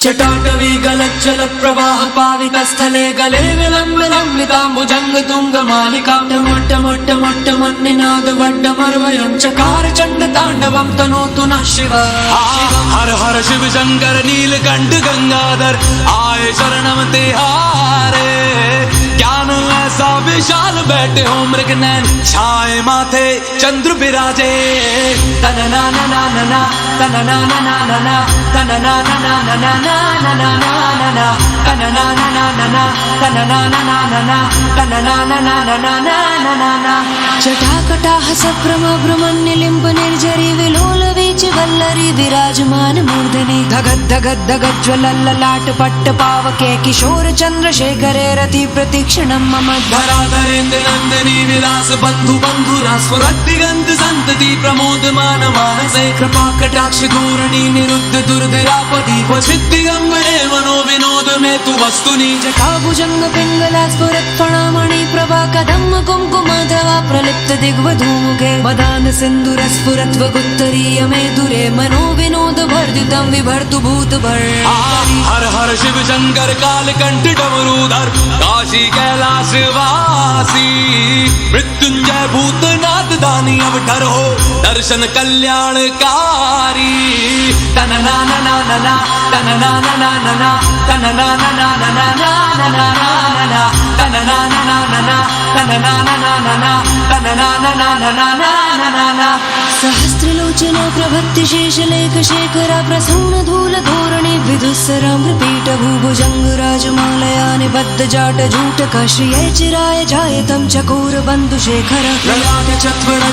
जटाटवी गलज्जल प्रवाह पावित स्थले गले विलंब लंबिताम्बुजंग तुंग मालिका मोट्ट मोट्ट मोट्ट मन्निनाद वड्डमर्वयं चकार चंड तांडवं तनोतु नः शिव। हर हर शिव शंकर नीलकंठ गंगाधर आए शरणम तिहारे। ज्ञान ऐसा विशाल बैठे हो मृगनयन छाए माथे चंद्र विराजे। तनना ना ना ना ना तनना ना ना ना ना तनना ना ना ना ना ना ना ना ना तनना ना ना ना ना तनना ना ना ना ना तनना ना ना ना ना ना ना ना। जटाकटाह सभ्रम भ्रमण्यलिम्ब निर्झरी विलोल वीच वल्लरी विराजमान मूर्धनि धगद धगद धगद ज्वलल्ललाट पट्ट पावके किशोर चंद्रशेखरे रति प्रतीक्षणं मम धराधरेन्द्र नंदिनी विलास बंधु बंधुरा स्फुरद्दिगंत संतति प्रमोदमान मानसे कृपा कटाक्ष धोरणी निरुद्ध दुर्धरापति वसिद्दिगंबरे मनो विनोद में तु वस्तुनि। जटाभुजंग पिंगला स्फुरत् फणामणि प्रभा कदम्ब कुंकुमाधवा प्रलिप्त दिग्वधूमुखे मदान सिंधुर स्फुरत् वगुत्तरीय मे दुरे मनो विनोद वर्धितं विभर्तु भूत भर। हर हर शिव शंकर कालकंठ डमरूधर काशी कैलाश वासी मृत्युंजय भूतनाथ दानी अवतार हो दर्शन कल्याणकारी। तनना ना ना ना ना तनना ना ना ना ना तनना ना ना ना ना ना ना ना तनना ना ना ना ना तनना ना ना ना ना तनना ना ना ना ना ना ना। सहस्त्रलोचन प्रभत्ति शेषलेख शेखरा प्रसून धूल धोरणी विदुस्सराम्रपीठ भूभुजंग राजमालया निबद्ध जाट जूटक श्रिये चिराय जायतं चकोर बंधु शेखर ललाट चत्वण